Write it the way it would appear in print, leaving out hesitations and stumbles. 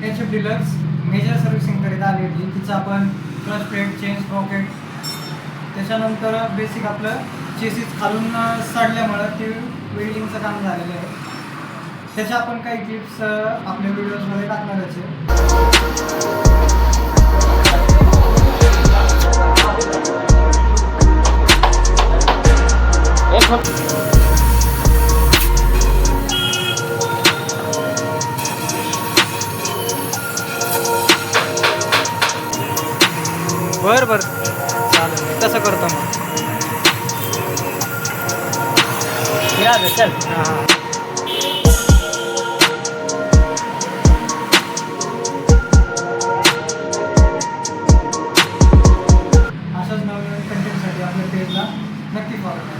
H F deluxe major servicing करीत आली होती. तिचं आपण क्लच प्लेट, चेन स्प्रॉकेट, त्याच्यानंतर बेसिक आपलं चेसिस खालून सडल्यामुळं ते वेल्डिंगचं काम झालेलं आहे. त्याच्या आपण काही क्लिप्स आपल्या व्हिडिओजमध्ये टाकणारच आहे. बरं चालेल, तसं करतो मग. चल. हां. अशाच नवीन कंटेंटसाठी आपल्या पेजला नक्की फॉलो करा.